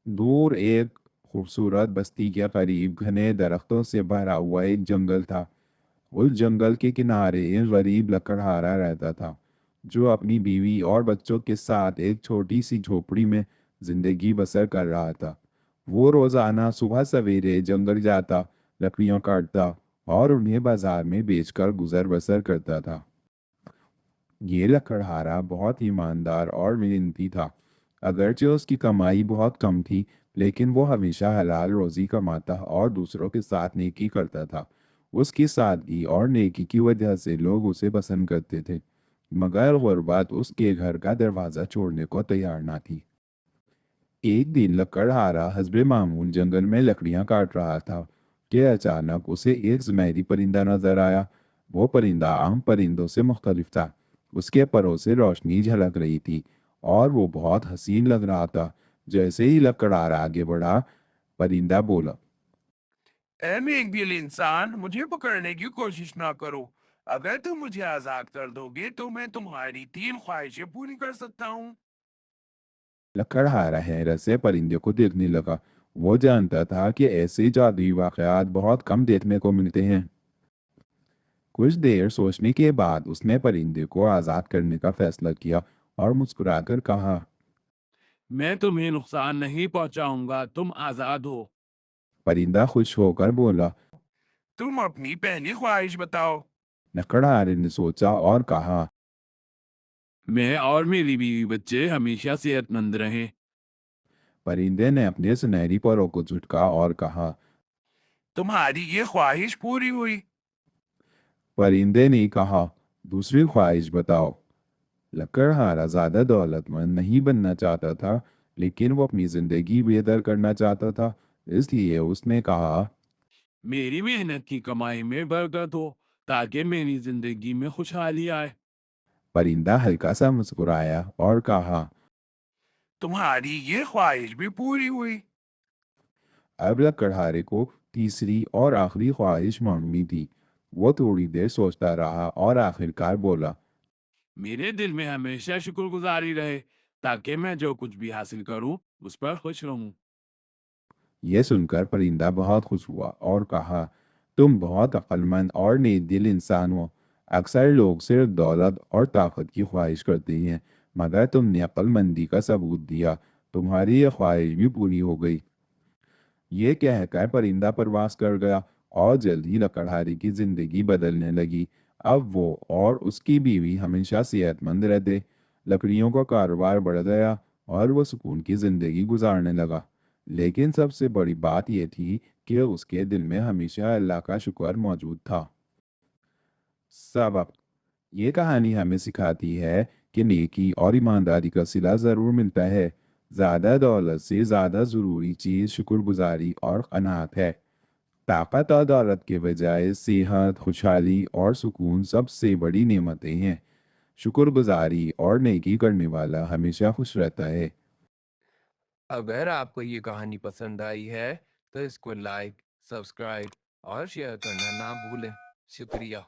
दूर एक खूबसूरत बस्ती के करीब घने दरख्तों से भरा हुआ एक जंगल था। उस जंगल के किनारे एक गरीब लकड़हारा रहता था, जो अपनी बीवी और बच्चों के साथ एक छोटी सी झोपड़ी में जिंदगी बसर कर रहा था। वो रोजाना सुबह सवेरे जंगल जाता, लकड़ियां काटता और उन्हें बाजार में बेचकर गुजर बसर करता था। ये लकड़हारा बहुत ईमानदार और मेहनती था। अगरचे उसकी कमाई बहुत कम थी, लेकिन वो हमेशा हलाल रोजी कमाता और दूसरों के साथ नेकी करता था। उसकी सादगी और नेकी की वजह से लोग उसे पसंद करते थे, मगर गुर्बत उसके घर का दरवाज़ा छोड़ने को तैयार ना थी। एक दिन लकड़हारा हस्बे मामूल जंगल में लकड़ियां काट रहा था कि अचानक उसे एक सुनहरी परिंदा नजर आया। वो परिंदा आम परिंदों से मुख्तलिफ था। उसके परों से रोशनी झलक रही थी और वो बहुत हसीन लग रहा था। जैसे ही लकड़हारा आगे बढ़ा, परिंदा बोला, ऐ नेक दिल इंसान, मुझे पकड़ने की कोशिश ना करो। अगर तुम मुझे आजाद कर दोगे तो मैं तुम्हारी 3 ख्वाहिशें पूरी कर सकता हूँ। लकड़हारा हैरत से परिंदे को देखने लगा। वो जानता था कि ऐसे जादुई वाकयात बहुत कम देखने को मिलते हैं। कुछ देर सोचने के बाद उसने परिंदे को आज़ाद करने का फैसला किया और मुस्कुराकर कहा। मैं तुम्हें नुकसान नहीं पहुंचाऊंगा, तुम आजाद हो। परिंदा खुश होकर बोला। तुम अपनी पहली ख्वाहिश बताओ। लकड़हारे ने सोचा और कहा। मैं और मेरी बीवी बच्चे हमेशा सेहतमंद रहें। परिंदे ने अपने सुनहरी परों को झुटका और कहा। तुम्हारी ये ख्वाहिश पूरी हुई। परिंदे ने कहा, दूसरी ख्वाहिश बताओ। लकड़हारा ज्यादा दौलतमंद नहीं बनना चाहता था, लेकिन वो अपनी जिंदगी बेहतर करना चाहता था। इसलिए उसने कहा। मेरी मेहनत की कमाई में बरकत हो, ताकि मेरी जिंदगी में खुशहाली आए। परिंदा हल्का सा मुस्कुराया और कहा। तुम्हारी ये ख्वाहिश भी पूरी हुई। अब लकड़हारे को तीसरी और आखिरी ख्वाहिश मांगनी थी। वो थोड़ी देर सोचता रहा और आखिरकार बोला। मेरे दिल में हमेशा शुक्रगुजारी रहे, ताकि मैं जो कुछ भी हासिल करूं उस पर खुश रहूं। यह सुनकर परिंदा बहुत खुश हुआ और कहा, तुम बहुत अक्लमंद और नेक दिल इंसान हो। अक्सर लोग सिर्फ दौलत और ताकत की ख्वाहिश करते हैं, मगर तुमने अक्लमंदी का सबूत दिया। तुम्हारी यह ख्वाहिश भी पूरी हो गई। ये कहकर परिंदा परवास कर गया और जल्द ही लकड़हारे की जिंदगी बदलने लगी। अब वो और उसकी बीवी हमेशा सेहतमंद रहते, लकड़ियों का कारोबार बढ़ गया और वो सुकून की जिंदगी गुजारने लगा। लेकिन सबसे बड़ी बात यह थी कि उसके दिल में हमेशा अल्लाह का शुक्र मौजूद था। सबक: ये कहानी हमें सिखाती है कि नेकी और ईमानदारी का सिला ज़रूर मिलता है। ज़्यादा दौलत से ज़्यादा ज़रूरी चीज़ शुक्रगुजारी और कनात है। ताकत और दौलत के बजाय सेहत, खुशहाली और सुकून सबसे बड़ी नेमतें हैं। शुक्रगुजारी और नेकी करने वाला हमेशा खुश रहता है। अगर आपको ये कहानी पसंद आई है तो इसको लाइक, सब्सक्राइब और शेयर करना ना भूलें। शुक्रिया।